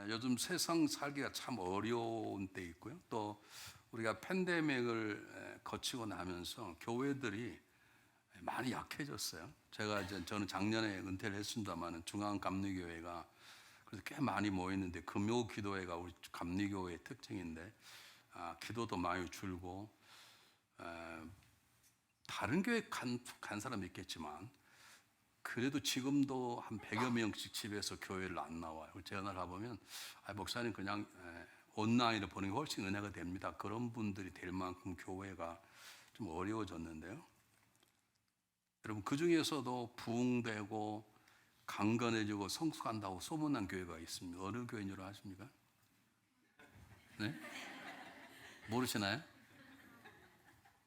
요즘 세상 살기가 참 어려운 때 있고요. 또 우리가 팬데믹을 거치고 나면서 교회들이 많이 약해졌어요. 저는 작년에 은퇴를 했습니다만 중앙감리교회가 그래서 꽤 많이 모였는데 금요 기도회가 우리 감리교회의 특징인데 기도도 많이 줄고 다른 교회 간 사람 있겠지만 그래도 지금도 한 100여 명씩 집에서 교회를 안 나와요. 전화를 가보면 목사님 그냥 온라인으로 보는 게 훨씬 은혜가 됩니다. 그런 분들이 될 만큼 교회가 좀 어려워졌는데요. 여러분 그 중에서도 부흥되고 강건해지고 성숙한다고 소문난 교회가 있습니다. 어느 교회인 줄 아십니까? 네? 모르시나요?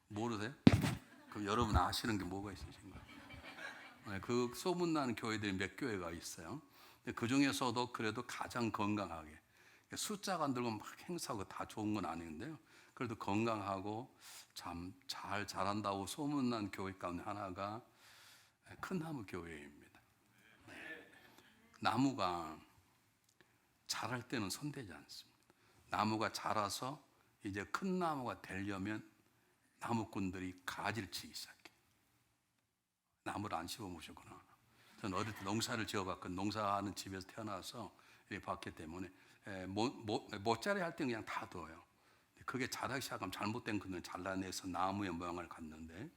모르세요? 그럼 여러분 아시는 게 뭐가 있으신가요? 네, 그 소문나는 교회들이 몇 교회가 있어요. 그 중에서도 그래도 가장 건강하게 숫자가 안 들고 막 행사하고 다 좋은 건 아닌데요. 그래도 건강하고 참 잘한다고 소문난 교회 가운데 하나가 큰 나무 교회입니다. 나무가 자랄 때는 손대지 않습니다. 나무가 자라서 이제 큰 나무가 되려면 나무꾼들이 가지를 치기 시작해요. 나무를 안 씹어 보셨구나. 저는 어릴 때 농사를 지어봤거든요. 농사하는 집에서 태어나서 이렇게 봤기 때문에 모짜리 할 때는 그냥 다 둬요. 그게 자라기 시작하면 잘못된 그늘 잘라내서 나무의 모양을 갖는데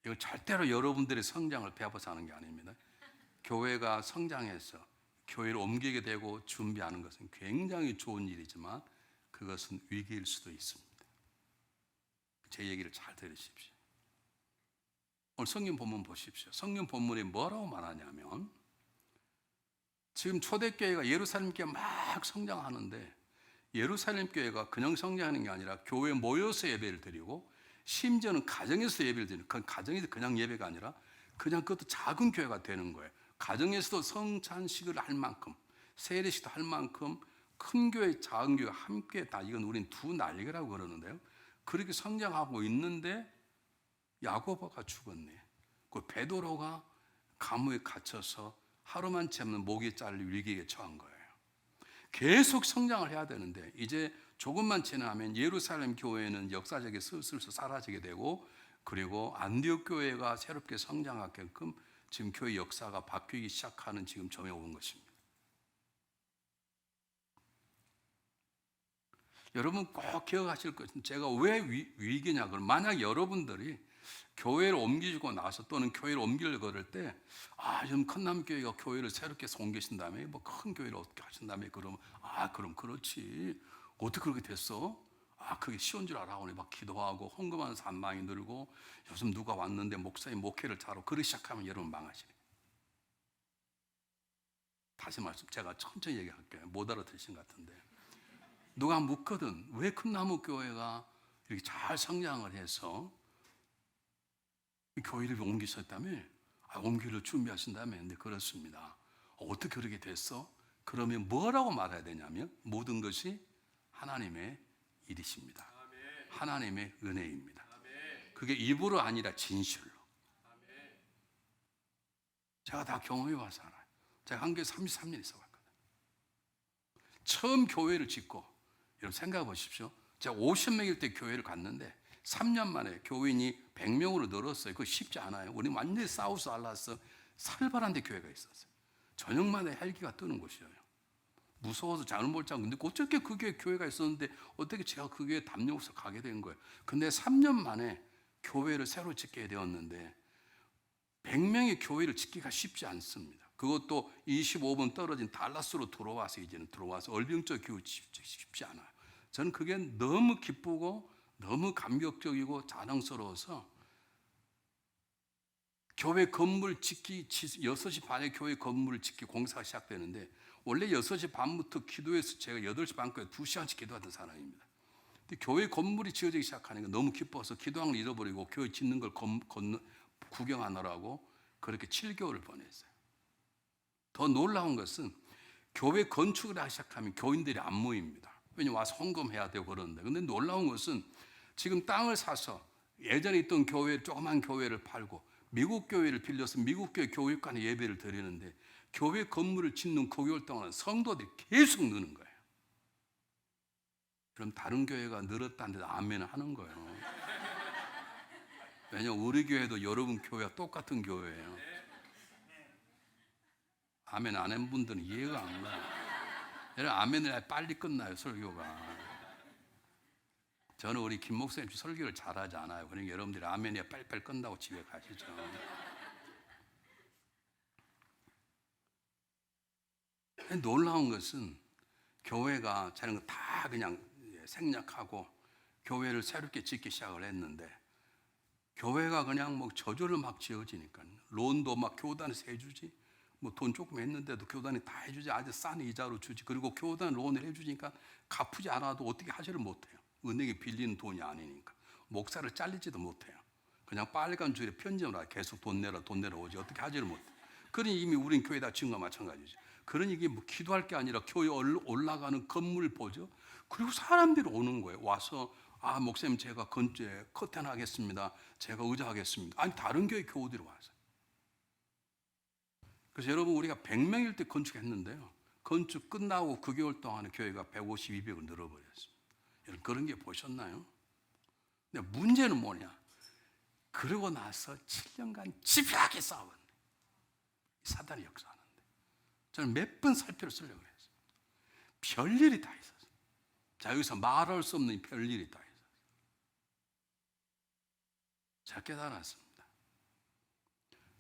이거 절대로 여러분들의 성장을 배워서 하는 게 아닙니다. 교회가 성장해서 교회를 옮기게 되고 준비하는 것은 굉장히 좋은 일이지만 그것은 위기일 수도 있습니다. 제 얘기를 잘 들으십시오. 오늘 성경 본문 보십시오. 성경 본문이 뭐라고 말하냐면 지금 초대교회가 예루살렘 교회가 막 성장하는데 예루살렘 교회가 그냥 성장하는 게 아니라 교회에 모여서 예배를 드리고 심지어는 가정에서 예배를 드리는, 그 가정에서 그냥 예배가 아니라 그냥 그것도 작은 교회가 되는 거예요. 가정에서도 성찬식을 할 만큼 세례식도 할 만큼 큰 교회 작은 교회 함께 다 이건 우린 두 날개라고 그러는데요. 그렇게 성장하고 있는데 야고보가 죽었네. 그 베드로가 감옥에 갇혀서 하루만 참는 목이 잘릴 위기에 처한 거예요. 계속 성장을 해야 되는데 이제 조금만 지나면 예루살렘 교회는 역사적에 슬슬 사라지게 되고 그리고 안디옥 교회가 새롭게 성장하게끔 지금 교회 역사가 바뀌기 시작하는 지금 점에 온 것입니다. 여러분 꼭 기억하실 것은 제가 왜 위기냐 그러면 만약 여러분들이 교회를 옮기고 나서 또는 교회를 옮기려고 그럴 때 좀 큰 남교회가 교회를 새롭게 옮기신 다음에 뭐 큰 교회를 어떻게 하신 다음에 그러면 그럼 그렇지 어떻게 그렇게 됐어? 그게 쉬운 줄 알아. 오늘 막 기도하고 헌금하는 사람 많이 늘고 요즘 누가 왔는데 목사님 목회를 잘하고 그러기 시작하면 여러분 망하시네. 다시 말씀 제가 천천히 얘기할게요. 못 알아들으신 것 같은데 누가 묻거든 왜 큰 나무 교회가 이렇게 잘 성장을 해서 교회를 옮기셨다며? 옮기를 준비하신다며? 근데 그렇습니다. 어떻게 그렇게 됐어? 그러면 뭐라고 말해야 되냐면 모든 것이 하나님의 일이십니다. 하나님의 은혜입니다. 그게 입으로 아니라 진실로. 제가 다 경험해 봐서 알아요. 제가 한교회 33년 있어봤거든요. 처음 교회를 짓고 여러분 생각해 보십시오. 제가 50명일 때 교회를 갔는데 3년 만에 교인이 100명으로 늘었어요. 그거 쉽지 않아요. 우리 완전히 사우스 알라스 살벌한 데 교회가 있었어요. 저녁마다 헬기가 뜨는 곳이에요. 무서워서 잠을 못 자고 근데 어떻게 그게 교회가 있었는데 어떻게 제가 그 교회에 담요 없어 가게 된 거예요. 근데 3년 만에 교회를 새로 짓게 되었는데 100명의 교회를 짓기가 쉽지 않습니다. 그것도 25분 떨어진 달라스로 들어와서 이제는 들어와서 얼병적 교회 쉽지 않아요. 저는 그게 너무 기쁘고 너무 감격적이고 자랑스러워서 교회 건물 짓기 6시 반에 교회 건물을 짓기 공사가 시작되는데 원래 6시 반부터 기도해서 제가 8시 반까지 2시간씩 기도하던 사람입니다. 근데 교회 건물이 지어지기 시작하니까 너무 기뻐서 기도한 걸 잃어버리고 교회 짓는 걸 구경하느라고 그렇게 7개월을 보냈어요. 더 놀라운 것은 교회 건축을 하기 시작하면 교인들이 안 모입니다. 왜냐면 와서 헌금해야 되고 그러는데 근데 놀라운 것은 지금 땅을 사서 예전에 있던 교회 조그만 교회를 팔고 미국 교회를 빌려서 미국 교회 교육관에 예배를 드리는데 교회 건물을 짓는 9개월 동안 성도들이 계속 느는 거예요. 그럼 다른 교회가 늘었다는데도 아멘을 하는 거예요. 왜냐하면 우리 교회도 여러분 교회와 똑같은 교회예요. 아멘 안 한 분들은 이해가 안 가요. 여러분 아멘을 빨리 끝나요 설교가. 저는 우리 김 목사님 설교를 잘하지 않아요. 그러니까 여러분들이 아멘이 빨리빨리 끝나고 집에 가시죠. 놀라운 것은 교회가 저런 거 다 그냥 생략하고 교회를 새롭게 짓기 시작을 했는데 교회가 그냥 뭐 저절로 막 지어지니까 론도 막 교단에서 해주지 뭐 돈 조금 했는데도 교단이 다 해주지 아주 싼 이자로 주지 그리고 교단 론을 해주니까 갚지 않아도 어떻게 하지를 못해요. 은행에 빌리는 돈이 아니니까 목사를 잘리지도 못해요. 그냥 빨간 줄에 편지를 와 계속 돈 내라 오지 어떻게 하지를 못해. 그러니 이미 우린 교회 다 지은 거 마찬가지죠. 그러니 이게 뭐 기도할 게 아니라 교회 올라가는 건물 보죠. 그리고 사람들이 오는 거예요. 와서 아 목사님 제가 건조에 커튼 하겠습니다. 제가 의자 하겠습니다. 아니 다른 교회 교우들이 와서. 그래서 여러분 우리가 100명일 때 건축했는데요. 건축 끝나고 9개월 동안에 교회가 150, 200을 늘어버렸습니다. 여러분 그런 게 보셨나요? 근데 문제는 뭐냐? 그러고 나서 7년간 집요하게 싸웠는데 사단이 역사하는데 저는 몇 번 살펴를 쓰려고 했어요. 별일이 다 있었어요. 자 여기서 말할 수 없는 별일이 다 있었어요. 제가 깨달았습니다.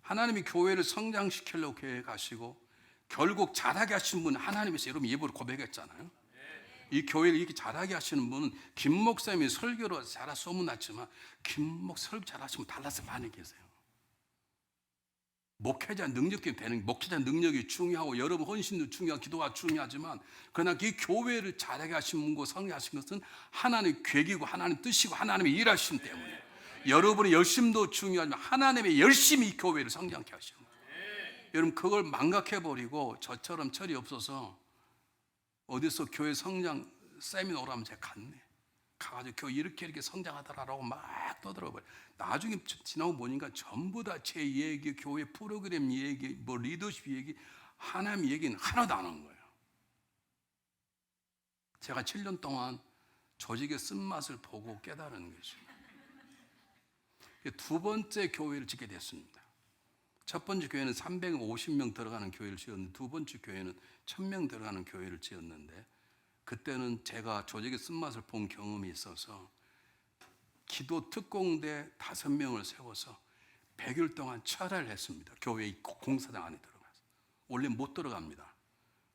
하나님이 교회를 성장시키려고 계획하시고 결국 잘하게 하신 분은 하나님이세요. 여러분 예보를 고백했잖아요. 이 교회를 이렇게 잘하게 하시는 분은 김 목사님이 설교로 잘하 소문났지만 김 목사 설교 잘하시면 달라서 많이 계세요. 목회자 능력이 되는 목회자 능력이 중요하고 여러분 헌신도 중요하고 기도가 중요하지만 그러나 이 교회를 잘하게 하신 분과 성장하신 것은 하나님의 계획이고 하나님 뜻이고 하나님의 일하심 때문에 여러분의 열심도 중요하지만 하나님의 열심히 이 교회를 성장케 하시는 거예요. 여러분 그걸 망각해버리고 저처럼 철이 없어서 어디서 교회 성장 세미나 오라면 제가 갔네. 가가지고 교회 이렇게 성장하더라라고 막 떠들어버려. 나중에 지나고 보니까 전부 다 제 얘기, 교회 프로그램 얘기, 뭐 리더십 얘기, 하나님 얘기는 하나도 안 한 거예요. 제가 7년 동안 조직의 쓴맛을 보고 깨달은 것입니다. 두 번째 교회를 짓게 됐습니다. 첫 번째 교회는 350명 들어가는 교회를 지었는데 두 번째 교회는 1000명 들어가는 교회를 지었는데 그때는 제가 조직의 쓴맛을 본 경험이 있어서 기도 특공대 5명을 세워서 100일 동안 철야를 했습니다. 교회 공사장 안에 들어가서. 원래 못 들어갑니다.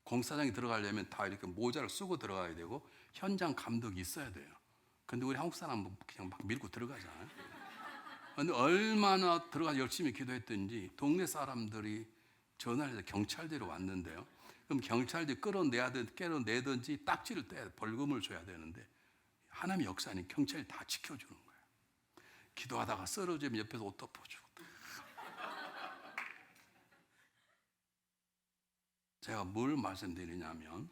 공사장에 들어가려면 다 이렇게 모자를 쓰고 들어가야 되고 현장 감독이 있어야 돼요. 근데 우리 한국 사람은 그냥 막 밀고 들어가잖아요. 근데 얼마나 들어가 열심히 기도했든지 동네 사람들이 전화를 해서 경찰대로 왔는데요. 그럼 경찰들이 끌어내든지 딱지를 떼야 돼. 벌금을 줘야 되는데 하나님의 역사는 경찰이 다 지켜주는 거예요. 기도하다가 쓰러지면 옆에서 옷 덮어주고. 제가 뭘 말씀드리냐면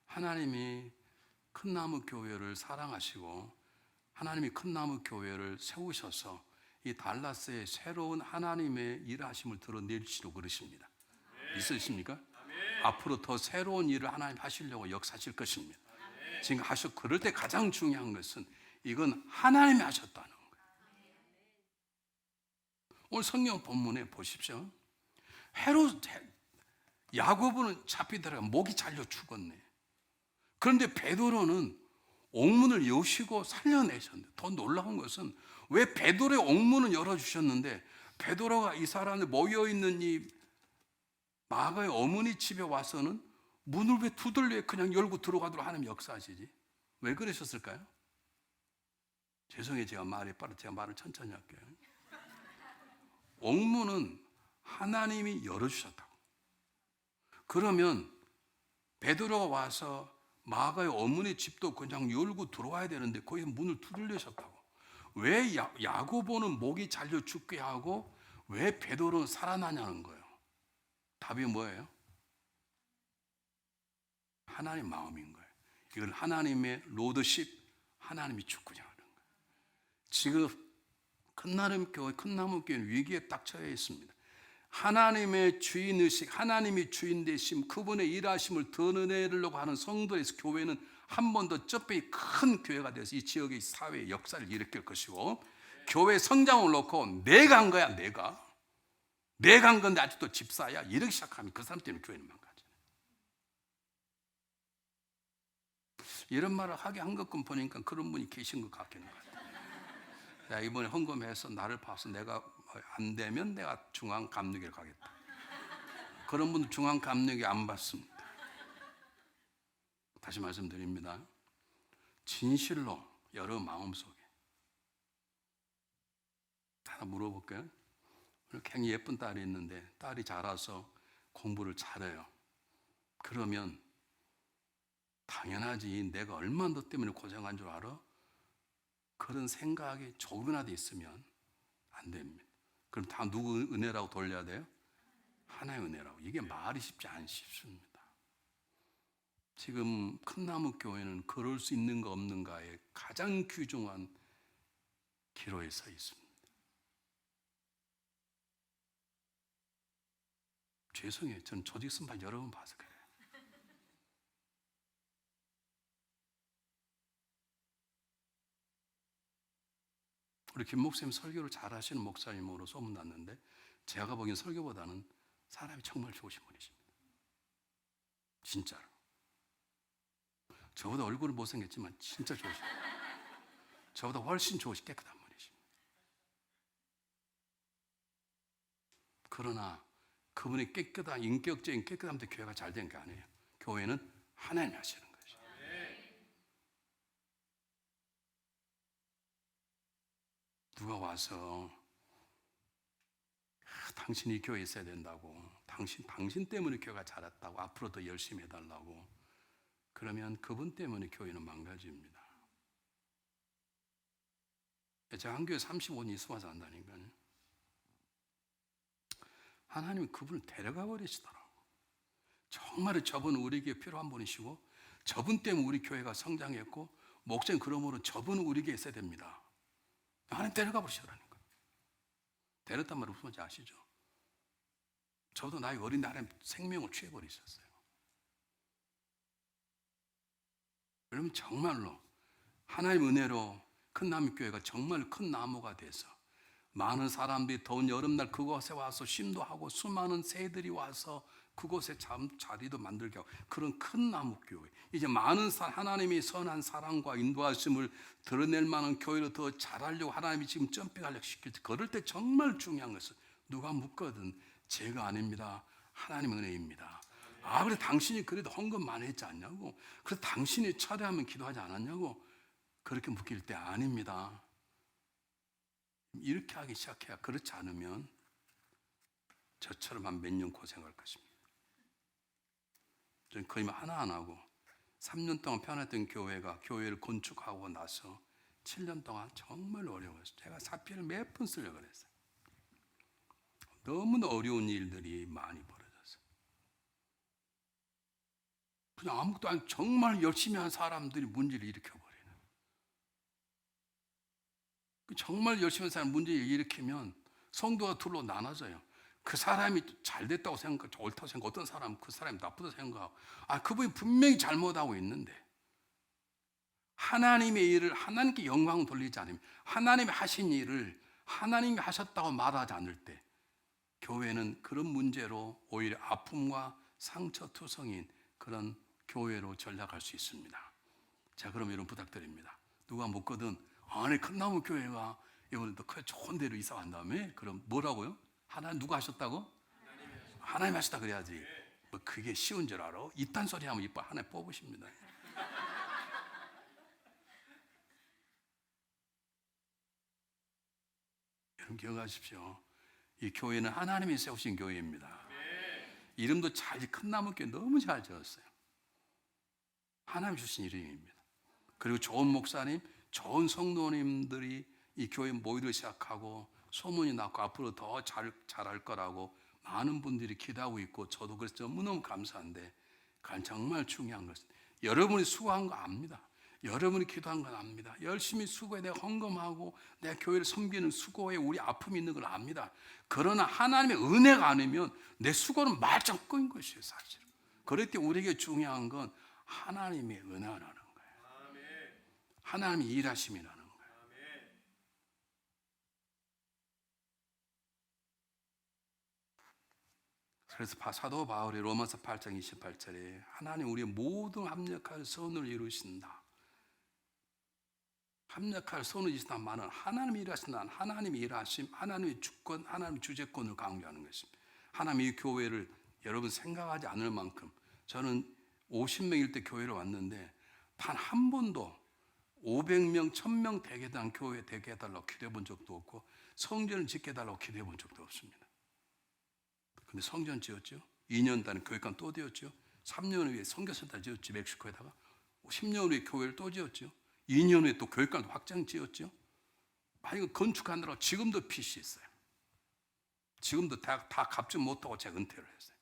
하나님이 큰 나무 교회를 사랑하시고 하나님이 큰 나무 교회를 세우셔서 이 달라스에 새로운 하나님의 일하심을 드러내시려고 그러십니다. 있으십니까? 앞으로 더 새로운 일을 하나님 하시려고 역사하실 것입니다. 지금 그럴 때 가장 중요한 것은 이건 하나님이 하셨다는 거예요. 오늘 성경 본문에 보십시오. 야고보는 잡히다가 목이 잘려 죽었네. 그런데 베드로는 옥문을 여시고 살려내셨는데 더 놀라운 것은 왜 베드로의 옥문은 열어주셨는데 베드로가 이 사람들 모여있는 이 마가의 어머니 집에 와서는 문을 왜 두들려 그냥 열고 들어가도록 하나님 역사하시지? 왜 그러셨을까요? 죄송해요. 제가 말을 천천히 할게요. 옥문은 하나님이 열어주셨다고. 그러면 베드로가 와서 마가의 어머니 집도 그냥 열고 들어와야 되는데 거기 문을 두들리셨다고. 왜 야고보는 목이 잘려 죽게 하고 왜 베드로는 살아나냐는 거예요. 답이 뭐예요? 하나님의 마음인 거예요. 이건 하나님의 로드십, 하나님이 주권이라는 거예요. 지금 큰 나무 교회는 위기에 딱 처해 있습니다. 하나님의 주인의식, 하나님이 주인 되심, 그분의 일하심을 드러내려고 하는 성도에서 교회는 한 번 더 쩌빼기 큰 교회가 돼서 이 지역의 사회의 역사를 일으킬 것이고, 교회 성장을 놓고 내가 한 거야, 내가 한 건데 아직도 집사야, 이렇게 시작하면 그 사람 때문에 교회는 망가져요. 이런 말을 하게 한 것끔 보니까 그런 분이 계신 것 같겠는 것 같아요. 야, 이번에 헌금해서 나를 봐서 내가 안 되면 내가 중앙감리교를 가겠다. 그런 분들 중앙감리교 안 받습니다. 다시 말씀드립니다. 진실로 여러 마음속에 하나 물어볼게요. 굉장히 예쁜 딸이 있는데 딸이 자라서 공부를 잘해요. 그러면 당연하지, 내가 얼마나 너 때문에 고생한 줄 알아? 그런 생각이 조금이라도 있으면 안 됩니다. 그럼 다 누구 은혜라고 돌려야 돼요? 하나의 은혜라고. 이게 말이 쉽지 않습니다. 지금 큰나무 교회는 그럴 수 있는가 없는가에 가장 귀중한 기로에 서 있습니다. 죄송해요. 저는 조직 선발 여러 번 봐서 그래요. 우리 김 목사님 설교를 잘 하시는 목사님으로 소문났는데, 제가 보기엔 설교보다는 사람이 정말 좋으신 분이십니다. 진짜로. 저보다 얼굴은 못생겼지만 진짜 좋으십니다. 저보다 훨씬 좋으시 깨끗한 분이십니다. 그러나 그분의 깨끗한, 인격적인 깨끗함도 교회가 잘 된 게 아니에요. 교회는 하나님이 하시는 거죠. 누가 와서 당신이 교회에 있어야 된다고, 당신 때문에 교회가 자랐다고, 앞으로 더 열심히 해달라고, 그러면 그분 때문에 교회는 망가집니다. 제가 한 교회 35년 있어와서 안다니까요. 하나님이 그분을 데려가 버리시더라고. 정말 저분은 우리에게 필요한 분이시고, 저분 때문에 우리 교회가 성장했고, 목사님 그러므로 저분은 우리에게 있어야 됩니다. 하나님 데려가 버리시더라니까. 데렸단 말이 무슨 말인지 아시죠? 저도 나이 어린 나라에 생명을 취해버리셨어요. 여러분, 정말로 하나님 은혜로 큰나무교회가 정말 큰 나무가 돼서 많은 사람들이 더운 여름날 그곳에 와서 쉼도 하고, 수많은 새들이 와서 그곳에 자리도 만들게 하고, 그런 큰 나무교회, 이제 많은 하나님의 선한 사랑과 인도하심을 드러낼 만한 교회로 더 잘하려고 하나님이 지금 점핑하려고 시킬 때, 그럴 때 정말 중요한 것은, 누가 묻거든 제가 아닙니다, 하나님 은혜입니다. 아, 그래 당신이 그래도 헌금 많이 했지 않냐고, 그래 당신이 철회하면 기도하지 않았냐고, 그렇게 묻길 때 아닙니다. 이렇게 하기 시작해야, 그렇지 않으면 저처럼 한 몇 년 고생할 것입니다. 저는 거의 하나 안 하고 3년 동안 편했던 교회가, 교회를 건축하고 나서 7년 동안 정말 어려웠어요. 제가 사표를 몇 번 쓰려고 그랬어요. 너무나 어려운 일들이 많이 벌어졌어요. 그냥 아무것도 아니고 정말 열심히 한 사람들이 문제를 일으켜버리는, 정말 열심히 한 사람 문제를 일으키면 성도가 둘로 나눠져요. 그 사람이 잘 됐다고 생각하고, 옳다고 생각하고, 어떤 사람은 그 사람이 나쁘다고 생각하고, 그분이 분명히 잘못하고 있는데, 하나님의 일을 하나님께 영광을 돌리지 않으면, 하나님이 하신 일을 하나님이 하셨다고 말하지 않을 때, 교회는 그런 문제로 오히려 아픔과 상처투성인 그런 교회로 전락할 수 있습니다. 자, 그럼 여러분 부탁드립니다. 누가 묻거든, 아니 큰나무 교회가 이번에 더 좋은 데로 이사 간 다음에, 그럼 뭐라고요? 하나님 누가 하셨다고? 하나님 하셨다 그래야지. 뭐 그게 쉬운 줄 알아? 이딴 소리 하면 이뻐 하나님 뽑으십니다. 여러분 기억하십시오. 이 교회는 하나님이 세우신 교회입니다. 이름도 큰나무 교회 너무 잘 지었어요. 하나님 주신 이름입니다. 그리고 좋은 목사님, 좋은 성도님들이 이 교회 모이기 시작하고 소문이 났고, 앞으로 더 잘할 거라고 많은 분들이 기대하고 있고, 저도 그래서 너무너무 감사한데, 정말 중요한 것은 여러분이 수고한 거 압니다. 여러분이 기도한 건 압니다. 열심히 수고해 내가 헌금하고 내 교회를 섬기는 수고에 우리 아픔이 있는 걸 압니다. 그러나 하나님의 은혜가 아니면 내 수고는 말짱 꺼인 것이에요, 사실. 그럴 때 우리에게 중요한 건 하나님의 은혜라는 거예요. 하나님의 일하심이라는 거예요. 그래서 사도 바울이 로마서 8장 28절에 하나님 우리의 모든 합력할 선을 이루신다. 합력할 선을 이루신다 말은 하나님이 일하신다. 하나님이 일하심, 하나님의 주권, 하나님의 주재권을 강조하는 것입니다. 하나님이 이 교회를 여러분 생각하지 않을 만큼 저는 50명일 때 교회를 왔는데 단 한 번도 500명, 1000명 되게 된 교회 되게 해달라고 기도해 본 적도 없고 성전을 짓게 해달라고 기도해 본 적도 없습니다. 근데 성전 지었죠. 2년 단위 교회관 또 지었죠. 3년 후에 선교센터 지었지, 멕시코에다가. 10년 후에 교회를 또 지었죠. 2년 후에 또 교회관 확장 지었죠. 이거 건축하느라고 지금도 빚이 있어요. 지금도 다 갚지 못하고 제가 은퇴를 했어요.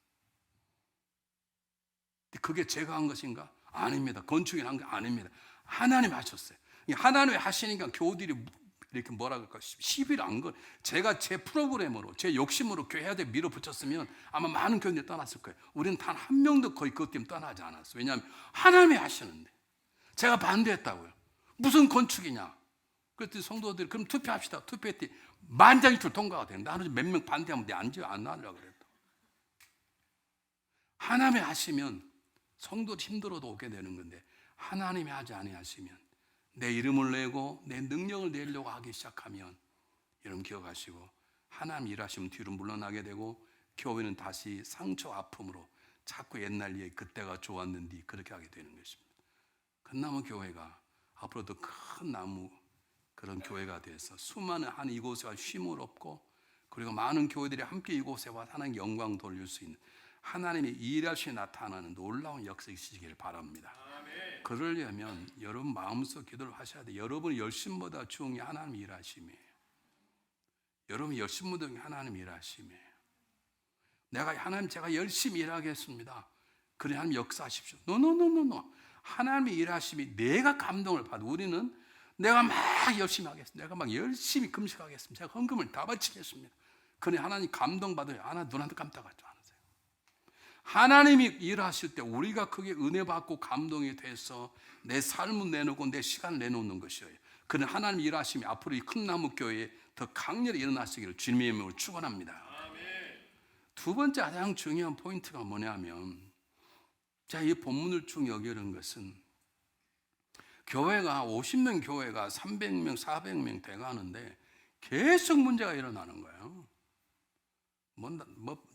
그게 제가 한 것인가? 아닙니다. 건축이 한 게 아닙니다. 하나님 하셨어요. 하나님이 하시니까 교우들이 이렇게 뭐라 그럴까? 시비를 안 걸. 제가 제 프로그램으로, 제 욕심으로 교회 해야 돼 밀어붙였으면 아마 많은 교인들이 떠났을 거예요. 우리는 단 한 명도 거의 그것 때문에 떠나지 않았어요. 왜냐하면 하나님이 하시는데 제가 반대했다고요. 무슨 건축이냐? 그랬더니 성도들이 그럼 투표합시다. 투표했더니 만장일치로 통과가 되는데 하루 몇 명 반대하면 내 안 하려고 그랬다. 하나님이 하시면 성도도 힘들어도 오게 되는 건데 하나님이 하지 아니하시면 내 이름을 내고 내 능력을 내려고 하기 시작하면 여러분 기억하시고 하나님 일하시면 뒤로 물러나게 되고 교회는 다시 상처 아픔으로 자꾸 옛날 얘기 그때가 좋았는데 그렇게 하게 되는 것입니다. 큰나무 교회가 앞으로도 큰 나무 그런 교회가 돼서 수많은 한 이곳에 쉼을 얻고 그리고 많은 교회들이 함께 이곳에 와 하나님 영광 돌릴 수 있는 하나님의 일하시 나타나는 놀라운 역사가 있으시길 바랍니다. 그러려면 여러분 마음속 기도를 하셔야 돼요. 여러분의 열심보다 중요한 하나님 일하심이에요. 여러분의 열심보다 중요한 하나님 일하심이에요. 하나님 제가 열심히 일하겠습니다. 그래 하나님 역사하십시오. 노. 하나님의 일하심이 내가 감동을 받아. 우리는 내가 막 열심히 하겠습니다. 내가 막 열심히 금식하겠습니다. 제가 헌금을 다 바치겠습니다. 그래 하나님 감동 받아요. 하나 눈 한 대 깜짝하지 않으세요. 하나님이 일하실 때 우리가 그게 은혜 받고 감동이 돼서 내 삶을 내놓고 내 시간을 내놓는 것이에요. 그는 하나님 일하심이 앞으로 이 큰 나무 교회에 더 강렬히 일어나시기를 주님의 이름으로 축원합니다. 두 번째 가장 중요한 포인트가 뭐냐면 제가 이 본문을 쭉 여기는 것은 교회가 50명 교회가 300명, 400명 돼가는데 계속 문제가 일어나는 거예요.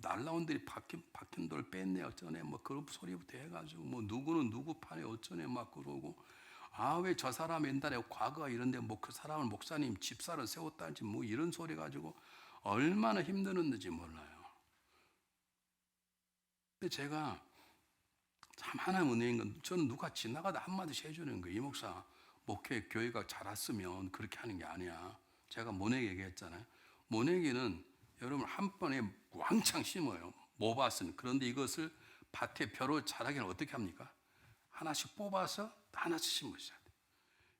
날라온들이 박힌 돌 뺐네 어쩌네 그런 소리부터 해가지고 누구는 누구 판에 어쩌네 막 그러고 왜 저 사람 옛날에 과거가 이런데 그 사람을 목사님 집사를 세웠다는지 이런 소리 가지고 얼마나 힘들었는지 몰라요. 근데 제가 참 하나님 은혜인 건 저는 누가 지나가다 한마디씩 해주는 거예요. 이 목사 목회 교회가 자랐으면 그렇게 하는 게 아니야. 제가 모내기 얘기했잖아요. 모내기는 여러분 한 번에 왕창 심어요. 모밭은. 그런데 이것을 밭에 벼로 자라기는 어떻게 합니까? 하나씩 뽑아서 하나씩 심으셔야 돼요.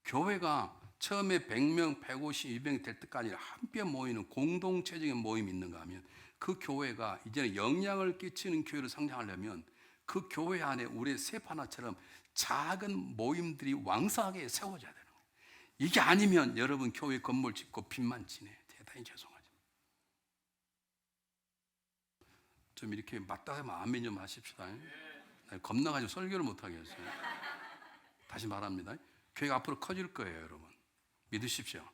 교회가 처음에 100명, 150, 200명 될 때까지 함께 모이는 공동체적인 모임이 있는가 하면 그 교회가 이제는 영향을 끼치는 교회로 성장하려면 그 교회 안에 우리의 셉 하나처럼 작은 모임들이 왕성하게 세워져야 되는 거예요. 이게 아니면 여러분 교회 건물 짓고 빚만 지내. 대단히 죄송합니다. 좀 이렇게 맞다 하면 아멘 좀 하십시다. 겁나가지고 설교를 못 하겠어요. 다시 말합니다. 교회가 앞으로 커질 거예요, 여러분. 믿으십시오.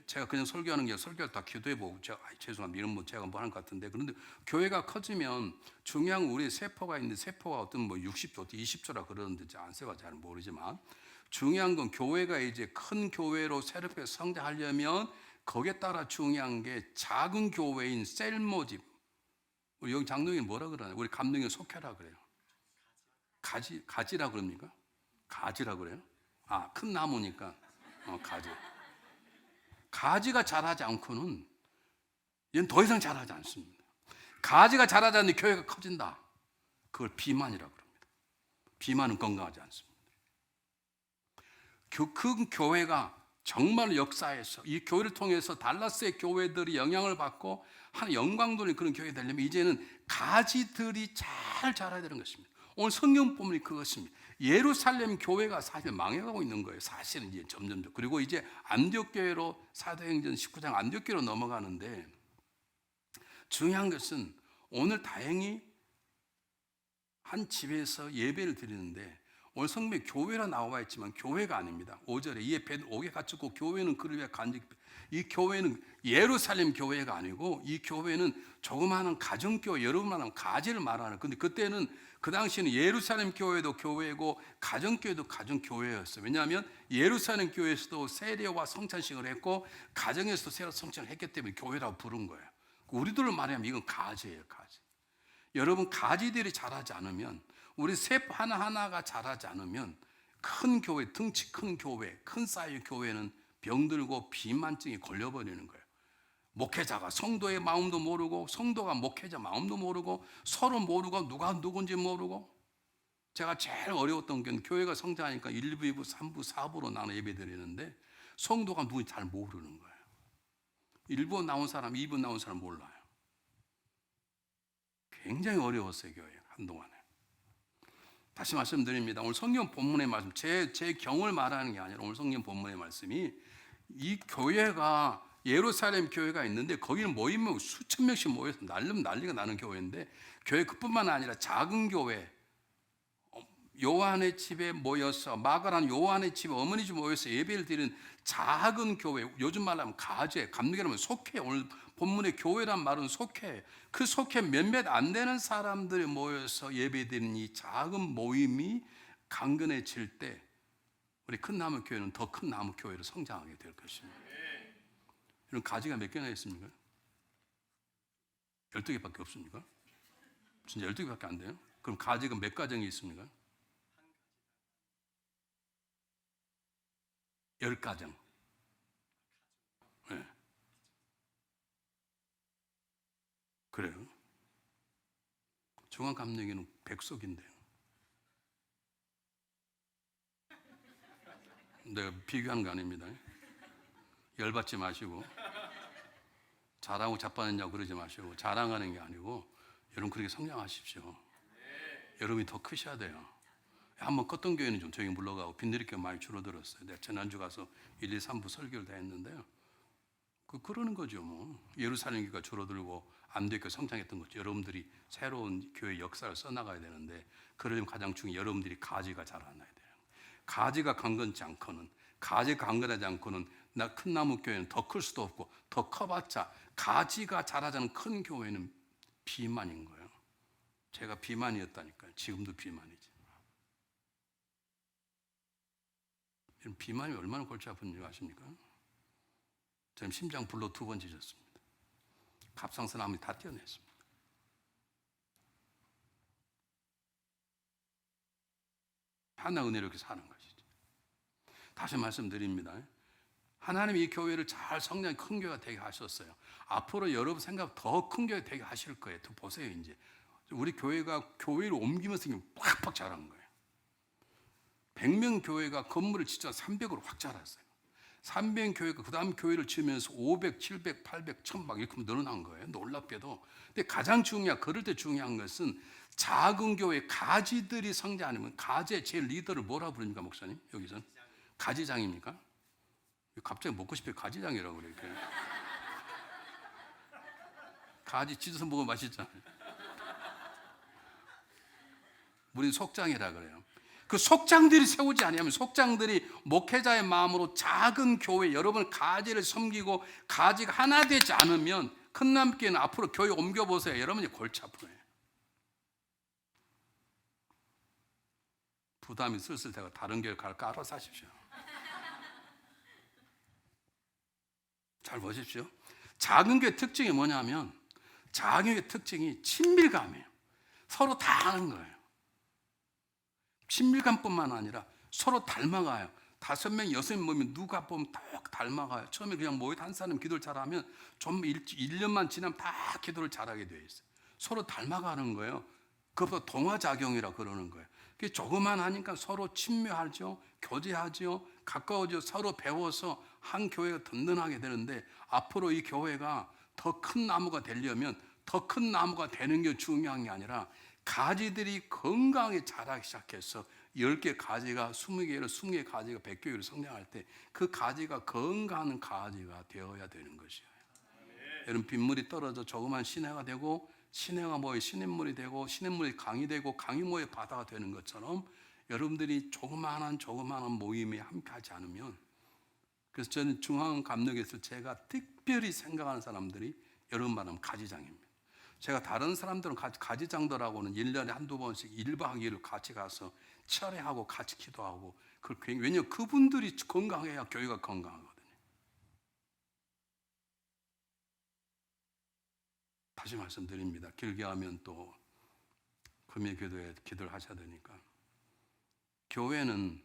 제가 그냥 설교하는 게 설교를 다 기도해보고 제가 죄송합니다. 이런 제가 뭐 하는 것 같은데 그런데 교회가 커지면 중요한 우리 세포가 있는데 세포가 어떤 60조, 20조라 그러는데 안세가 잘 모르지만 중요한 건 교회가 이제 큰 교회로 새롭게 성장하려면 거기에 따라 중요한 게 작은 교회인 셀 모집. 우리 여기 장로님 뭐라 그러나요? 우리 감독님 속해라 그래요. 가지라 그럽니까? 가지라 그래요? 큰 나무니까 가지. 가지가 자라지 않고는 얘는 더 이상 자라지 않습니다. 가지가 자라지 않는 교회가 커진다. 그걸 비만이라고 합니다. 비만은 건강하지 않습니다. 그 교회가 정말 역사에서 이 교회를 통해서 달라스의 교회들이 영향을 받고 한 영광 돌린 그런 교회가 되려면 이제는 가지들이 잘 자라야 되는 것입니다. 오늘 성경 본문이 그것입니다. 예루살렘 교회가 사실 망해가고 있는 거예요. 사실은 이제 점점. 그리고 이제 안디옥 교회로 사도행전 19장 안디옥 교회로 넘어가는데, 중요한 것은 오늘 다행히 한 집에서 예배를 드리는데, 오늘 성경에 교회라 나와 있지만 교회가 아닙니다. 5절에 이에 베드로 옥에 갇혔고 교회는 그를 위해 간직. 이 교회는 예루살렘 교회가 아니고 이 교회는 조그마한 가정교회, 여러분만 가지를 말하는. 근데 그때는 그 당시에는 예루살렘 교회도 교회고 가정교회도 가정교회였어요. 왜냐하면 예루살렘 교회에서도 세례와 성찬식을 했고 가정에서도 세례와 성찬을 했기 때문에 교회라고 부른 거예요. 우리들을 말하면 이건 가지예요, 가지. 여러분, 가지들이 자라지 않으면, 우리 셉 하나하나가 자라지 않으면 큰 교회, 등치 큰 교회, 큰 사이즈 교회는 병들고 비만증이 걸려버리는 거예요. 목회자가 성도의 마음도 모르고 성도가 목회자 마음도 모르고 서로 모르고 누가 누군지 모르고. 제가 제일 어려웠던 게 교회가 성장하니까 1부, 2부, 3부, 4부로 나눠 예배 드리는데 성도가 누군지 잘 모르는 거예요. 1부 나온 사람, 2부 나온 사람 몰라요. 굉장히 어려웠어요, 교회 한동안에. 다시 말씀드립니다. 오늘 성경 본문의 말씀, 제 경을 말하는 게 아니라 오늘 성경 본문의 말씀이, 이 교회가 예루살렘 교회가 있는데 거기는 모이면 수천 명씩 모여서 난리가 나는 교회인데, 교회 그뿐만 아니라 작은 교회, 요한의 집에 모여서, 마가라는 요한의 집에 어머니 집 모여서 예배를 드리는 작은 교회, 요즘 말로 하면 가제, 감리교라면 속회. 오늘 본문의 교회란 말은 속회. 그 속회 몇몇 안 되는 사람들이 모여서 예배 드리는 이 작은 모임이 강건해질 때 우리 큰 나무 교회는 더 큰 나무 교회로 성장하게 될 것입니다. 이런 가지가 몇 개나 있습니까? 12개밖에 없습니까? 진짜 12개밖에 안 돼요? 그럼 가지가 몇 가정이 있습니까? 10가정. 네. 그래요. 중앙감리교는 100석인데요. 내가 비교하는 거 아닙니다. 열받지 마시고, 자랑하고 자빠졌냐고 그러지 마시고, 자랑하는 게 아니고 여러분 그렇게 성장하십시오. 여러분이 더 크셔야 돼요. 한번 껐던 교회는 좀 저기 물러가고 빈들이교회 많이 줄어들었어요. 내가 지난주 가서 1, 2, 3부 설교를 다 했는데요. 그러는 거죠. 뭐 예루살렘 교회가 줄어들고 안디옥 성장했던 거죠. 여러분들이 새로운 교회 역사를 써나가야 되는데, 그러려면 가장 중요한 여러분들이 가지가 자라나야 돼요. 가지가 강건치 않고는, 가지가 강건하지 않고는 나 큰 나무 교회는 더 클 수도 없고, 더 커봤자 가지가 자라자는 큰 교회는 비만인 거예요. 제가 비만이었다니까요. 지금도 비만이지. 비만이 얼마나 골치 아픈지 아십니까? 저는 심장 불로 2번 찢었습니다. 갑상선암이 다 떼어냈습니다. 하나 은혜로 이렇게 사는 것이죠. 다시 말씀드립니다. 하나님이 이 교회를 잘 성장, 큰 교회가 되게 하셨어요. 앞으로 여러분 생각 더 큰 교회 되게 하실 거예요. 또 보세요. 이제 우리 교회가 교회를 옮기면서 팍팍 자란 거예요. 100명 교회가 건물을 진짜 300으로 확 자랐어요. 300 교회가 그 다음 교회를 지으면서 500, 700, 800, 1000막 이렇게 늘어난 거예요. 놀랍게도. 근데 가장 중요한, 그럴 때 중요한 것은 작은 교회 가지들이 성장 안 하면, 가지의 제일 리더를 뭐라 부릅니까, 목사님? 여기서는? 가지장입니까? 갑자기 먹고 싶어요. 가지장이라고 그래요. 가지 찢어서 먹으면 맛있잖아요. 우리는 속장이라 그래요. 그 속장들이 세우지 아니하면, 속장들이 목회자의 마음으로 작은 교회, 여러분 가지를 섬기고 가지가 하나 되지 않으면, 큰 남교회는 앞으로 교회 옮겨보세요. 여러분이 골치 아프네요. 부담이 슬슬 되고 다른 교회 갈까 알아서 하십시오. 잘 보십시오. 작은 교회 특징이 뭐냐면, 작은 교회 특징이 친밀감이에요. 서로 다 아는 거예요. 친밀감뿐만 아니라 서로 닮아가요. 5명, 6명 모이면 누가 보면 다 닮아가요. 처음에 그냥 모여서 한 사람 기도를 잘하면 좀 1년만 지나면 다 기도를 잘하게 되어 있어요. 서로 닮아가는 거예요. 그것도 동화작용이라 그러는 거예요. 조그만 하니까 서로 친묘하죠. 교제하죠. 가까워져 서로 배워서 한 교회가 든든하게 되는데, 앞으로 이 교회가 더 큰 나무가 되려면 더 큰 나무가 되는 게 중요한 게 아니라 가지들이 건강하게 자라기 시작해서 10개 가지가 20개로 20개 가지가 100개로 성장할 때 그 가지가 건강한 가지가 되어야 되는 것이에요. 여러분, 빗물이 떨어져 조그만 시내가 되고, 시내가 모여 시냇물이 되고, 시냇물이 강이 되고, 강이 모여 바다가 되는 것처럼 여러분들이 조그마한 모임에 함께 하지 않으면, 그래서 저는 중앙감독에서 제가 특별히 생각하는 사람들이 여러분 말하면 가지장입니다. 제가 다른 사람들은 가지장들하고는 1년에 한두 번씩 1박 2일을 같이 가서 철회하고 같이 기도하고, 왜냐하면 그분들이 건강해야 교회가 건강하거든요. 다시 말씀드립니다. 길게 하면 또 금요 기도에 기도를 하셔야 되니까, 교회는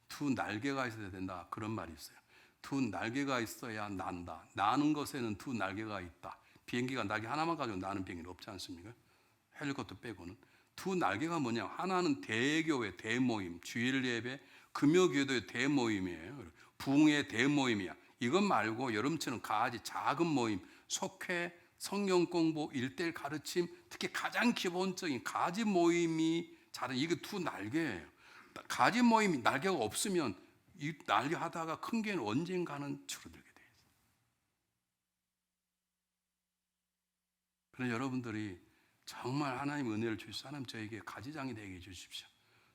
두 날개가 있어야 된다, 그런 말이 있어요. 두 날개가 있어야 난다. 나는 것에는 두 날개가 있다. 비행기가 날개 하나만 가지고 나는 비행기는 없지 않습니까? 헬리콥터 빼고는. 두 날개가 뭐냐? 하나는 대교회 대모임, 주일 예배, 금요 기도의 대모임이에요. 부흥의 대모임이야. 이것 말고 여러분처럼 가지 작은 모임, 속회, 성경 공부, 1:1 가르침, 특히 가장 기본적인 가지 모임이 자른, 이게 두 날개예요. 가지 모임이 날개가 없으면 이 날개 하다가 큰 개는 언젠가는 줄어들게 돼요. 그래서 여러분들이 정말 하나님 은혜를 주시고, 하나님 저에게 가지장이 되게 해주십시오.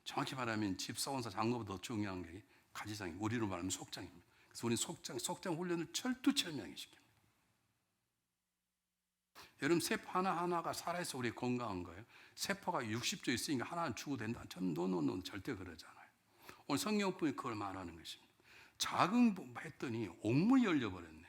정확히 말하면 집사원사 장로보다 더 중요한 게 가지장이, 우리로 말하면 속장입니다. 그래서 우리는 속장 훈련을 철두철미하게 시킵니다. 여러분, 세포 하나하나가 살아있어 우리 건강한 거예요. 세포가 60조 있으니까 하나는 죽어도 된다. 저는 노노노 절대 그러지 않아요. 오늘 성경뿐이 그걸 말하는 것입니다. 작은 했더니 옥문이 열려버렸네.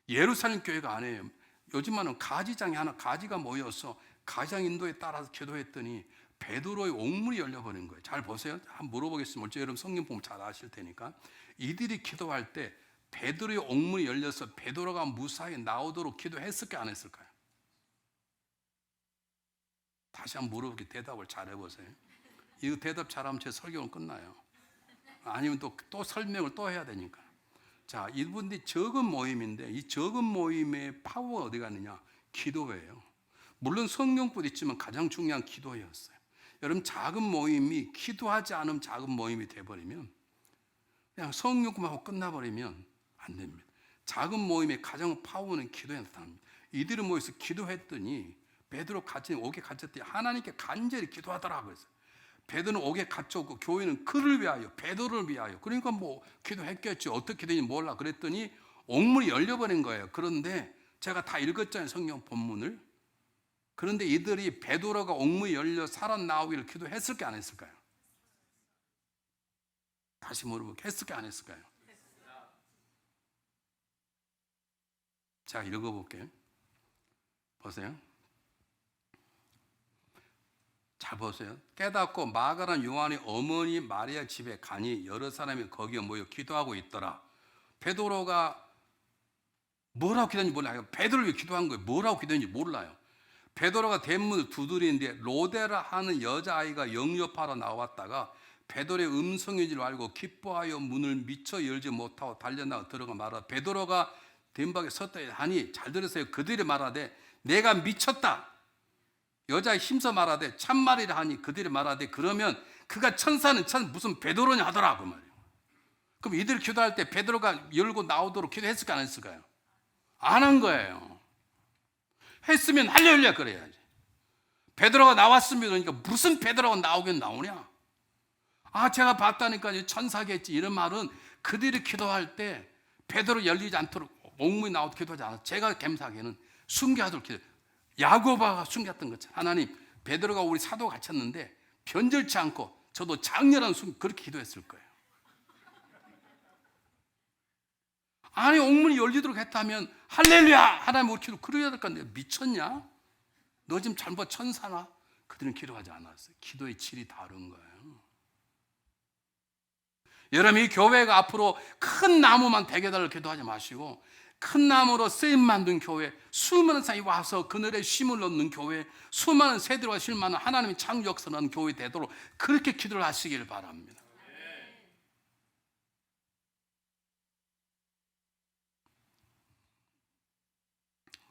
예루살렘 교회가 아니에요. 요즘은 가지장이 하나, 가지가 모여서 가지장 인도에 따라서 기도했더니 베드로의 옥문이 열려버린 거예요. 잘 보세요. 한번 물어보겠습니다. 여러분 성경 보면 잘 아실 테니까. 이들이 기도할 때 베드로의 옥문이 열려서 베드로가 무사히 나오도록 기도했을까요, 안 했을까요? 다시 한번 물어보게, 대답을 잘 해보세요. 이거 대답 잘하면 제 설교는 끝나요. 아니면 또 설명을 또 해야 되니까. 자, 이분들이 적은 모임인데, 이 적은 모임의 파워가 어디 갔느냐? 기도예요. 물론 성경뿐 있지만 가장 중요한 기도였어요. 여러분, 작은 모임이 기도하지 않으면 작은 모임이 돼버리면, 그냥 성경만 하고 끝나버리면 안 됩니다. 작은 모임의 가장 파워는 기도에 나타납니다. 이들은 모여서 기도했더니 베드로 옥에 갇혔더니 하나님께 간절히 기도하더라고요. 베드로는 옥에 갇혔고 교회는 그를 위하여, 베드로를 위하여, 그러니까 뭐 기도했겠죠. 어떻게 되는지 몰라. 그랬더니 옥문이 열려버린 거예요. 그런데 제가 다 읽었잖아요, 성경 본문을. 그런데 이들이 베드로가 옥문이 열려 살아나오기를 기도했을까요, 안 했을까요? 다시 물어볼게요. 했을까요, 안 했을까요? 자, 읽어볼게요. 보세요. 잘 보세요. 깨닫고 마가라 요한의 어머니 마리아 집에 가니 여러 사람이 거기에 모여 기도하고 있더라. 베드로가 뭐라고 기도했는지 몰라요. 베드로를 위해 기도한 거예요. 뭐라고 기도했는지 몰라요. 베드로가 대문을 두드리는데 로데라 하는 여자아이가 영접하러 나왔다가 베드로의 음성인 줄 알고 기뻐하여 문을 미처 열지 못하고 달려나가 들어가 말하다. 베드로가 된 밖에 섰다 하니, 잘 들으세요. 그들이 말하되 내가 미쳤다. 여자의 힘써 말하되 참말이라 하니 그들이 말하되 그러면 그가 천사는 무슨 베드로냐 하더라, 그 말이에요. 그럼 이들 기도할 때 베드로가 열고 나오도록 기도했을까, 안 했을까요? 안 한 거예요. 했으면 할렐루야 그래야지. 베드로가 나왔습니다. 그러니까 무슨 베드로가 나오긴 나오냐? 아, 제가 봤다니까 천사겠지. 이런 말은 그들이 기도할 때 베드로 열리지 않도록 옥문이 나오도록 기도하지 않아서, 제가 감사하기에는 숨겨하도록 기도. 야고보가 숨겼던 것처럼 하나님, 베드로가 우리 사도 갇혔는데 변절치 않고 저도 장렬한 그렇게 기도했을 거예요. 아니, 옥문이 열리도록 했다면 할렐루야 하나님 우리 기도 그래야 될 건데, 미쳤냐? 너 지금 잘못 천사나? 그들은 기도하지 않았어요. 기도의 질이 다른 거예요. 여러분, 이 교회가 앞으로 큰 나무만 되게 달라고 기도하지 마시고, 큰 나무로 쓰임만 둔 교회, 수많은 사람이 와서 그늘에 쉼을 얻는 교회, 수많은 세대와 실만한 하나님의 창조 역사를 하는 교회 되도록 그렇게 기도를 하시길 바랍니다.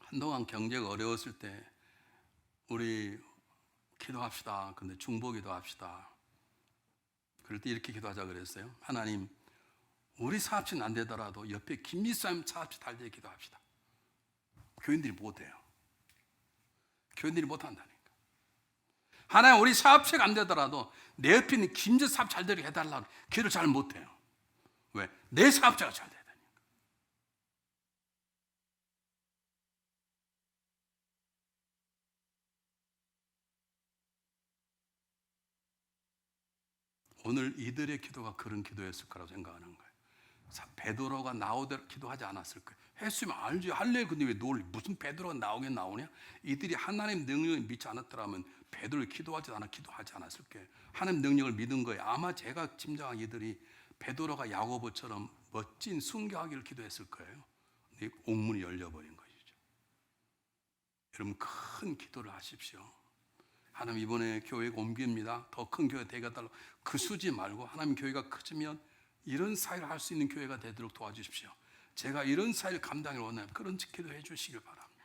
한동안 경제가 어려웠을 때 우리 기도합시다. 근데 중보기도 합시다. 그럴 때 이렇게 기도하자 그랬어요. 하나님, 우리 사업체는 안 되더라도 옆에 김미사님 사업체 잘 되게 기도합시다. 교인들이 못해요. 교인들이 못한다니까. 하나님, 우리 사업체가 안 되더라도 내 옆에 있는 김제 사업 잘 되게 해달라고 기도를 잘 못해요. 왜? 내 사업체가 잘 돼야 되니까. 오늘 이들의 기도가 그런 기도였을 거라고 생각하는 거예요. 베드로가 나오대로 기도하지 않았을 거예요. 했으면 알지. 할래. 근데 왜 무슨 베드로가 나오냐? 이들이 하나님 능력을 믿지 않았더라면 베드로를 기도하지 않았을 거예요. 하나님 능력을 믿은 거예요. 아마 제가 짐작한 이들이 베드로가 야고보처럼 멋진 순교하기를 기도했을 거예요. 근데 옥문이 열려버린 것이죠. 여러분, 큰 기도를 하십시오. 하나님, 이번에 교회가 옮깁니다. 더 큰 교회 되게 해달라고 그 수지 말고, 하나님 교회가 커지면 이런 사회를 할 수 있는 교회가 되도록 도와주십시오. 제가 이런 사회를 감당을 원해요. 그런 기도해 주시길 바랍니다.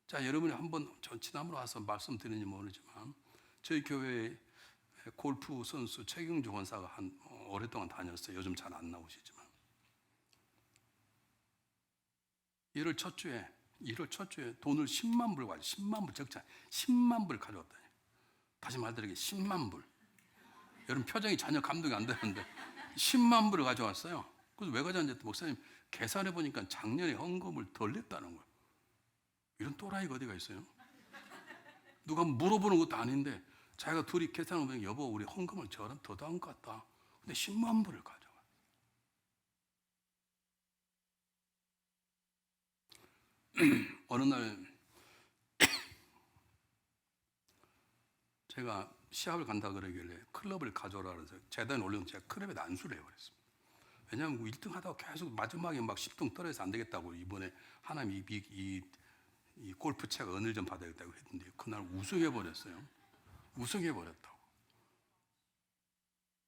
자, 여러분이 한번 전 지난번에 와서 말씀드리는지 모르지만 저희 교회에 골프 선수 최경주 권사가 오랫동안 다녔어요. 요즘 잘 안 나오시지만 1월 첫 주에 돈을 10만 불 가지고 10만 불 적자 10만 불 가져왔다니. 다시 말드리게 10만 불. 여러분 표정이 전혀 감동이 안 되는데 10만 불을 가져왔어요. 그래서 왜 가져왔는지 목사님 계산해 보니까 작년에 헌금을 덜 냈다는 거예요. 이런 또라이가 어디가 있어요? 누가 물어보는 것도 아닌데 자기가 둘이 계산을 보니까 여보 우리 헌금을 저랑 더 한 것 같다. 근데 10만 불을 가져와. 어느 날 제가 시합을 간다 그러길래 클럽을 가져오라 그래서 재단에 올려놓은 제가 클럽에 난수를 해버렸습니다. 왜냐하면 1등 하다가 계속 마지막에 막 10등 떨어져서 안 되겠다고 이번에 하나님 이 골프채가 은을 좀 받아야겠다고 했는데 그날 우승해버렸어요. 우승해버렸다고.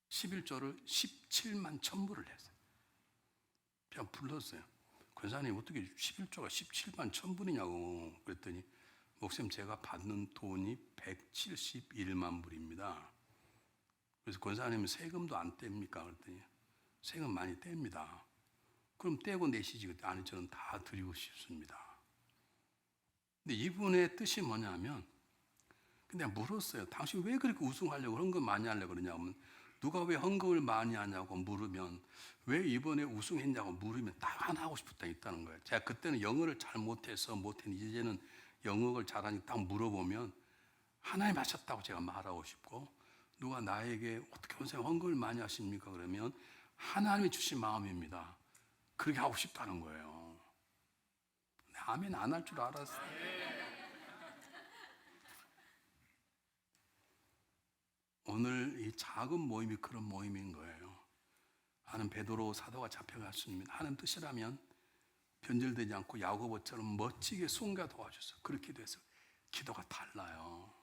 11조를 17만 1,000불을 했어요. 그냥 불렀어요. 권사님 어떻게 11조가 17만 1,000불이냐고 그랬더니 목사님 제가 받는 돈이 171만 불입니다. 그래서 권사님은 세금도 안 뗍니까? 그랬더니 세금 많이 뗍니다. 그럼 떼고 내시지. 아니 저는 다 드리고 싶습니다. 근데 이분의 뜻이 뭐냐면 근데 물었어요. 당신 왜 그렇게 우승하려고 헌금 많이 하려고 그러냐면 누가 왜 헌금을 많이 하냐고 물으면 왜 이번에 우승했냐고 물으면 딱 하나 하고 싶은 게 있다는 거예요. 제가 그때는 영어를 잘 못했는데 이제는 영어를 잘하니까 딱 물어보면 하나님 하셨다고 제가 말하고 싶고 누가 나에게 어떻게 선생님 헌금을 많이 하십니까? 그러면 하나님이 주신 마음입니다. 그렇게 하고 싶다는 거예요. 아멘 안 할 줄 알았어요. 오늘 이 작은 모임이 그런 모임인 거예요. 하는 베드로 사도가 잡혀갔습니다. 하는 뜻이라면 변절되지 않고 야고보처럼 멋지게 순교 도와줘서 그렇게 돼서 기도가 달라요.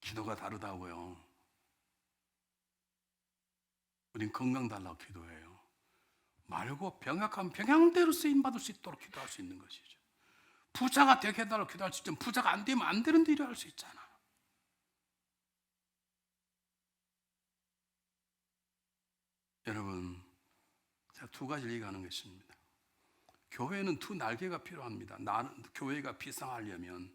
기도가 다르다고요. 우린 건강 달라고 기도해요. 말고 병약하면 병약대로 쓰임받을 수 있도록 기도할 수 있는 것이죠. 부자가 되게 해달라고 기도할 수 있지만 부자가 안 되면 안 되는 일을 할 수 있잖아. 여러분, 제가 두 가지를 얘기하는 것입니다. 교회는 두 날개가 필요합니다. 교회가 비상하려면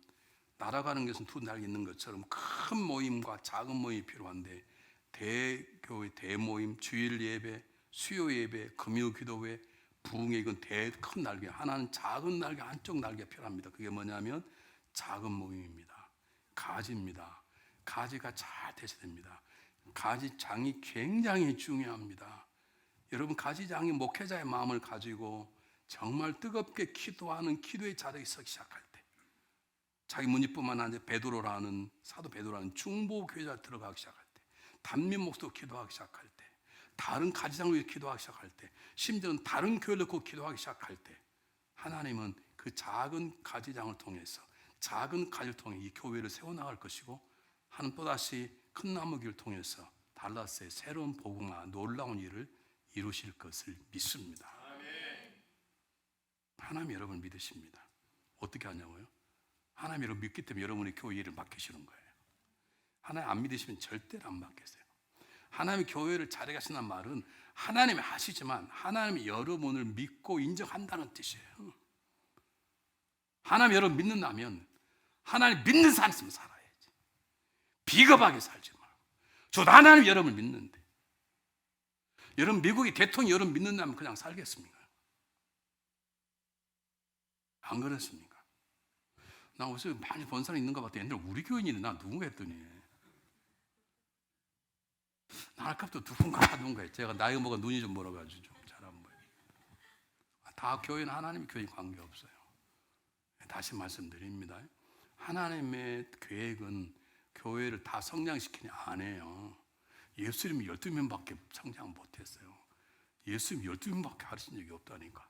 날아가는 것은 두 날개 있는 것처럼 큰 모임과 작은 모임이 필요한데 대교회, 대모임, 주일 예배, 수요 예배, 금요 기도회, 부흥회 이건 큰 날개. 하나는 작은 날개, 한쪽 날개가 필요합니다. 그게 뭐냐면 작은 모임입니다. 가지입니다. 가지가 잘 되셔야 됩니다. 가지장이 굉장히 중요합니다. 여러분 가지장이 목회자의 마음을 가지고 정말 뜨겁게 기도하는 기도의 자리에 서기 시작할 때 자기 문제뿐만 아니라 베드로라는 사도 베드로라는 중보 교회자 들어가기 시작할 때 단민 목사로 기도하기 시작할 때 다른 가지장을 위해 기도하기 시작할 때 심지어는 다른 교회를 놓고 기도하기 시작할 때 하나님은 그 작은 가지장을 통해서 작은 가지를 통해 이 교회를 세워나갈 것이고 하나님 또다시 큰 나무길을 통해서 달라스의 새로운 복음과 놀라운 일을 이루실 것을 믿습니다. 하나님 여러분을 믿으십니다. 어떻게 하냐고요? 하나님을 믿기 때문에 여러분이 교회 일을 맡기시는 거예요. 하나님 안 믿으시면 절대로 안 맡기세요. 하나님이 교회를 잘해 가신다는 말은 하나님이 하시지만 하나님이 여러분을 믿고 인정한다는 뜻이에요. 하나님 여러분 믿는다면 하나님 믿는 사람 있으면 살아야지. 비겁하게 살지 말고. 저도 하나님 여러분을 믿는데 여러분 미국의 대통령이 여러분 믿는다면 그냥 살겠습니까? 안 그렇습니까? 나 어디서 많이 본 사람 있는가 봤더니 옛날에 우리 교인이네. 나 누군가 했더니 나 아까부터 누군가 제가 나이가 먹어 눈이 좀 멀어가지고 좀 잘 안 보여요. 다 교회는 하나님의 교회 관계없어요. 다시 말씀드립니다. 하나님의 계획은 교회를 다 성장시키냐 안 해요. 예수님이 12명밖에 성장 못했어요. 예수님이 12명밖에 가르친 적이 없다니까.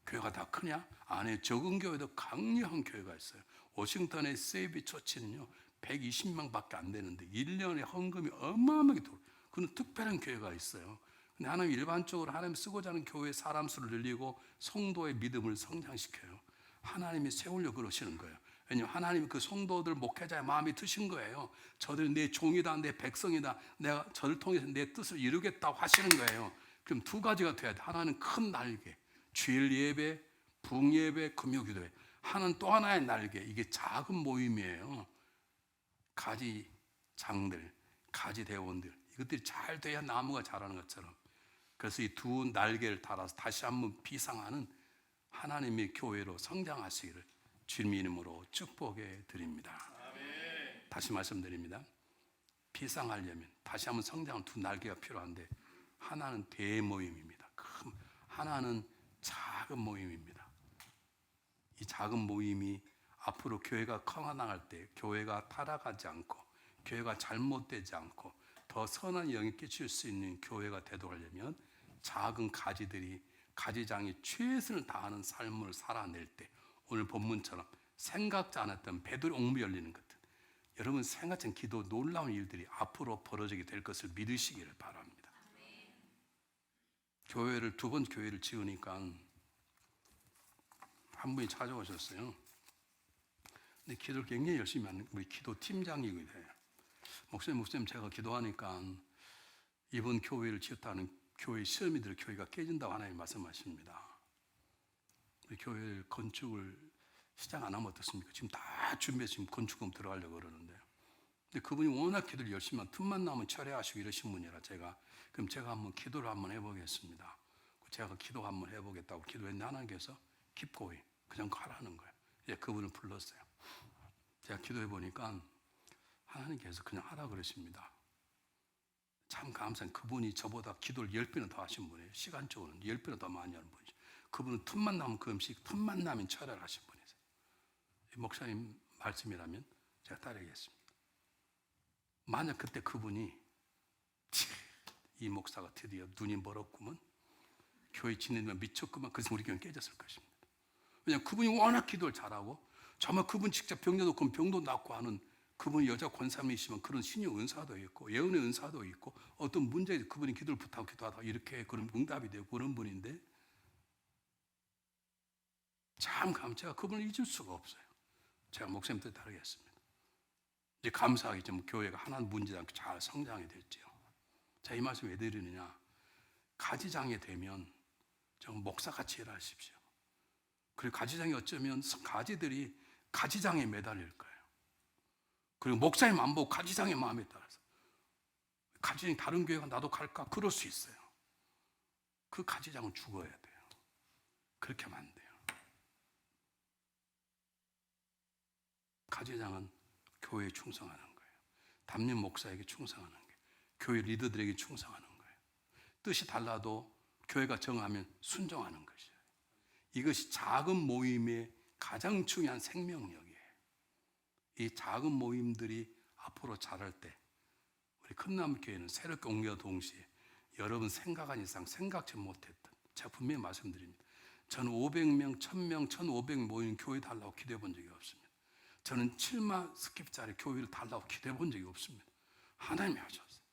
교회가 다 크냐? 안 해요. 적은 교회도 강력한 교회가 있어요. 워싱턴의 세이비 처치는요 120명밖에 안 되는데 1년에 헌금이 어마어마하게 들어요. 그는 특별한 교회가 있어요. 근데 하나님 일반적으로 하나님 쓰고자 하는 교회의 사람 수를 늘리고 성도의 믿음을 성장시켜요. 하나님이 세우려고 그러시는 거예요. 왜냐하면 하나님이 그 성도들 목회자의 마음이 드신 거예요. 저들은 내 종이다, 내 백성이다, 내가 저를 통해서 내 뜻을 이루겠다고 하시는 거예요. 그럼 두 가지가 돼야 돼. 하나는 큰 날개, 주일 예배, 부흥예배, 금요기도회. 하나는 또 하나의 날개, 이게 작은 모임이에요. 가지장들, 가지대원들, 이것들이 잘 돼야 나무가 자라는 것처럼. 그래서 이 두 날개를 달아서 다시 한번 비상하는 하나님의 교회로 성장하시기를 주님의 이름으로 축복해 드립니다. 아멘. 다시 말씀드립니다. 비상하려면 다시 한번 성장한 두 날개가 필요한데 하나는 대모임입니다. 하나는 작은 모임입니다. 이 작은 모임이 앞으로 교회가 커나갈 때 교회가 타락하지 않고 교회가 잘못되지 않고 더 선한 영향을 끼칠 수 있는 교회가 되도록 하려면 작은 가지들이 가지장이 최선을 다하는 삶을 살아낼 때 오늘 본문처럼 생각지 않았던 베드로 옥문이 열리는 것들, 여러분 생각지 않은 기도 놀라운 일들이 앞으로 벌어지게 될 것을 믿으시기를 바랍니다. 교회를 두 번 교회를 지으니까 한 분이 찾아오셨어요. 근데 기도를 굉장히 열심히 하는 우리 기도 팀장이기도 해요. 목사님 제가 기도하니까 이번 교회를 지었다는 교회 시험이 들어 교회가 깨진다고 하나님 말씀하십니다. 우리 교회 건축을 시작 안 하면 어떻습니까? 지금 다 준비해서 지금 건축금 들어가려고 그러는데요. 근데 그분이 워낙 기도를 열심히 하면 틈만 나면 철회하시고 이러신 분이라 그럼 제가 한번 기도를 한번 해보겠습니다. 제가 기도 한번 해보겠다고 기도했는데 하나님께서 깊고히 그냥 가라는 거예요. 그분을 불렀어요. 제가 기도해 보니까 하나님께서 그냥 하라 그러십니다. 참 감사한 그분이 저보다 기도를 10배는 더 하신 분이에요. 시간적으로는 10배는 더 많이 하는 분이죠. 그분은 틈만 나면 그 음식, 틈만 나면 철회를 하신 분이세요. 목사님 말씀이라면 제가 따르겠습니다. 만약 그때 그분이 이 목사가 드디어 눈이 멀었구먼, 교회 지내면 미쳤구만, 그래서 우리 교회는 깨졌을 것입니다. 왜냐하면 그분이 워낙 기도를 잘하고 정말 그분 직접 병도 놓고 병도 낫고 하는 그분이 여자 권사님이시면 그런 신의 은사도 있고 예언의 은사도 있고 어떤 문제에 그분이 기도를 부탁하고 기도하다가 이렇게 그런 응답이 되고 그런 분인데 참 제가 그분을 잊을 수가 없어요. 제가 목사님 뜻에 따르겠습니다. 이제 감사하게 좀 교회가 하나는 문제지 않고 잘 성장이 됐지요. 제가 이 말씀 왜 드리느냐, 가지장이 되면 좀 목사같이 일하십시오. 그리고 가지장이 어쩌면 가지들이 가지장에 매달릴 거예요. 그리고 목사님 안 보고 가지장의 마음에 따라서 가지장이 다른 교회가 나도 갈까? 그럴 수 있어요. 그 가지장은 죽어야 돼요. 그렇게 하면 안 돼요. 가지장은 교회에 충성하는 거예요. 담임 목사에게 충성하는 거예요. 교회 리더들에게 충성하는 거예요. 뜻이 달라도 교회가 정하면 순종하는 것이에요. 이것이 작은 모임의 가장 중요한 생명력이에요. 이 작은 모임들이 앞으로 자랄 때 우리 큰나무교회는 새롭게 옮겨 동시에 여러분 생각한 이상 생각지 못했던, 제가 분명히 말씀드립니다. 저는 500명, 1000명, 1500 모이는 교회 달라고 기도해 본 적이 없습니다. 저는 7만 스킵짜리 교회를 달라고 기도해 본 적이 없습니다. 하나님이 하셨어요.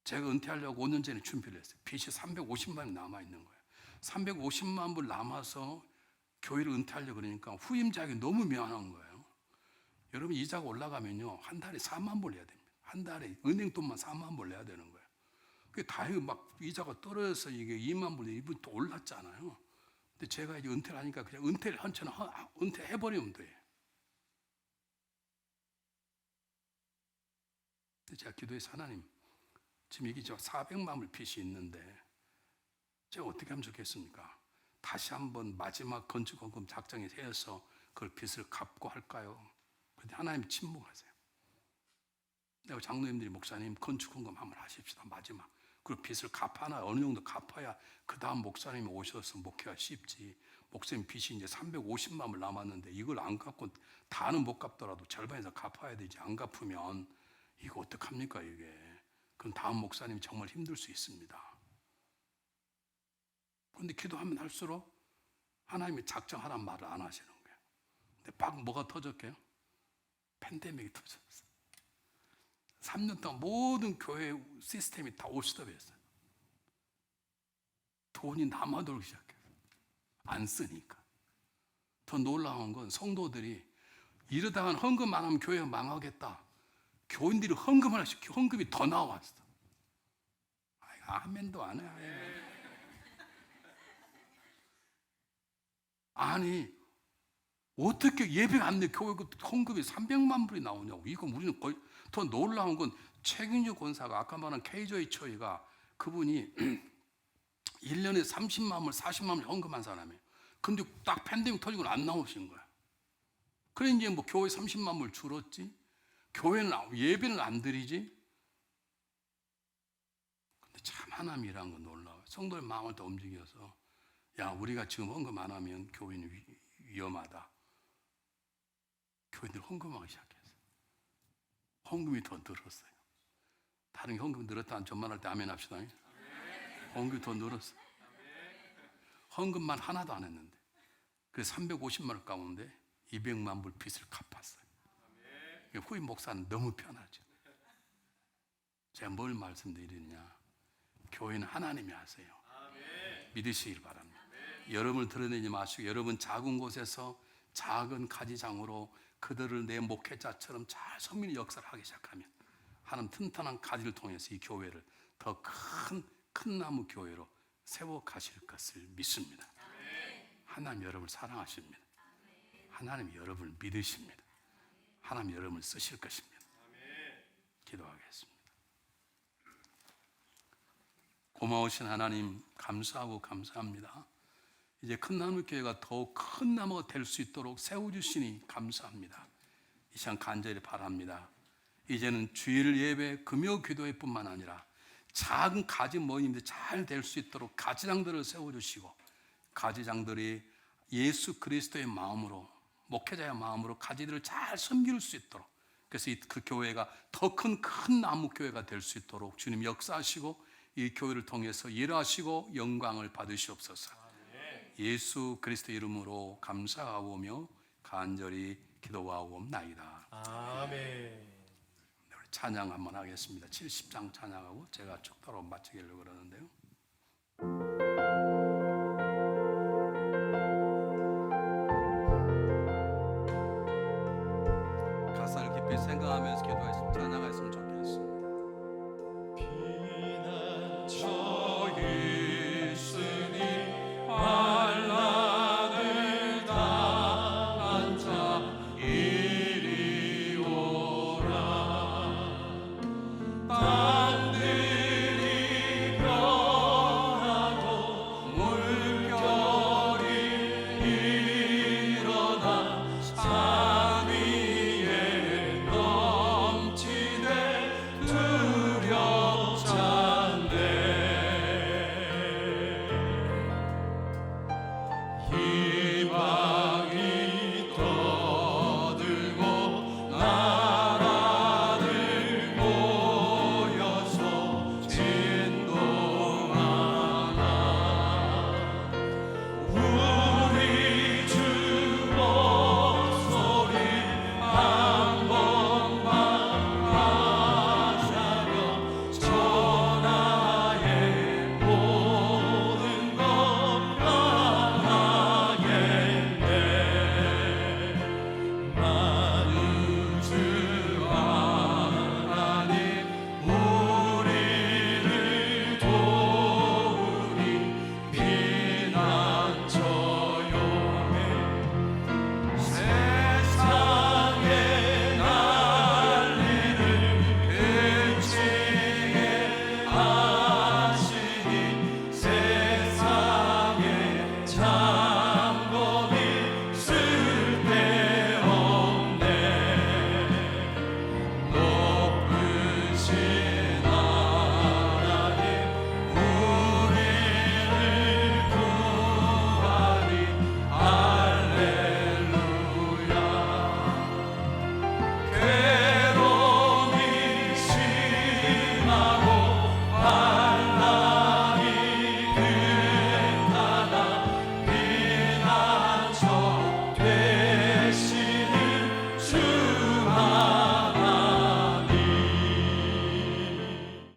제가 은퇴하려고 5년 전에 준비를 했어요. 빚이 350만 원 남아있는 거예요. 350만 불 남아서 교회를 은퇴하려고 그러니까 후임자에게 너무 미안한 거예요. 여러분 이자가 올라가면요 한 달에 4만 불 내야 됩니다. 한 달에 은행 돈만 4만 불 내야 되는 거예요. 그게 다행히 막 이자가 떨어져서 이게 2만 불, 이분 또 올랐잖아요. 근데 제가 이제 은퇴를 하니까 그냥 은퇴를 한처럼 은퇴해버리면 돼요. 근데 제가 기도해서 하나님, 지금 이게 400만 불 빚이 있는데 제가 어떻게 하면 좋겠습니까? 다시 한번 마지막 건축원금 작정에 세워서 그걸 빚을 갚고 할까요? 근데 하나님 침묵하세요. 내가 장로님들이 목사님 건축원금 한번 하십시다. 마지막. 그리고 빚을 갚아나 어느 정도 갚아야 그 다음 목사님이 오셔서 목회가 쉽지. 목사님 빚이 이제 350만 불 남았는데 이걸 안 갚고 다는 못 갚더라도 절반에서 갚아야 되지. 안 갚으면 이거 어떡합니까 이게. 그럼 다음 목사님이 정말 힘들 수 있습니다. 그런데 기도하면 할수록 하나님이 작정하란 말을 안 하시는 거예요. 근데 막 뭐가 터졌게요? 팬데믹이 터졌어요. 3년 동안 모든 교회 시스템이 다 오스톱했어요. 돈이 남아돌기 시작해요. 안 쓰니까. 더 놀라운 건 성도들이 이러다가 헌금 안 하면 교회가 망하겠다. 교인들이 헌금을 하시고 헌금이 더 나왔어. 아멘도 안 해. 아니 어떻게 예배가 안 돼? 교회 헌금이 300만 불이 나오냐고. 이거 우리는 거의 더 놀라운 건 최균주 권사가 아까 말한 KJ 초이가 그분이 1년에 30만 불, 40만 불 헌금한 사람이에요. 근데 딱 팬데믹 터지고 안 나오신 거야. 그래 이제 뭐 교회 30만 불 줄었지. 교회는 예배는 안 드리지. 근데 참 하나님이란 건 놀라워요. 성도의 마음을 더 움직여서 야 우리가 지금 헌금 안 하면 교회는 위험하다. 교인들 헌금하기 시작했어요. 헌금이 더 늘었어요. 다른 헌금이 늘었다는 전만할 때 아멘 합시다. 헌금이 더 늘었어요. 헌금만 하나도 안 했는데 그래서 350만 원 가운데 200만 불 빚을 갚았어요. 후임 목사는 너무 편하죠. 제가 뭘 말씀드리느냐, 교회는 하나님이 하세요. 믿으시길 바랍니다. 여러분을 드러내지 마시고 여러분 작은 곳에서 작은 가지장으로 그들을 내 목회자처럼 잘 성민의 역사를 하기 시작하면 하나님 튼튼한 가지를 통해서 이 교회를 더 큰 나무 교회로 세워 가실 것을 믿습니다. 하나님 여러분을 사랑하십니다. 하나님 여러분을 믿으십니다. 하나님 여러분을 쓰실 것입니다. 기도하겠습니다. 고마우신 하나님 감사하고 감사합니다. 이제 큰 나무 교회가 더욱 큰 나무가 될 수 있도록 세워주시니 감사합니다. 이 시간 간절히 바랍니다. 이제는 주일 예배, 금요 기도회 뿐만 아니라 작은 가지 모임들 잘 될 수 있도록 가지장들을 세워주시고 가지장들이 예수 그리스도의 마음으로 목회자의 마음으로 가지들을 잘 섬길 수 있도록 그래서 그 교회가 더 큰 나무 교회가 될 수 있도록 주님 역사하시고 이 교회를 통해서 일하시고 영광을 받으시옵소서. 예수 그리스도 이름으로 감사하오며 간절히 기도하옵나이다. 아멘. 찬양 한번 하겠습니다. 70장 찬양하고 제가 축도로 마치려고 그러는데요.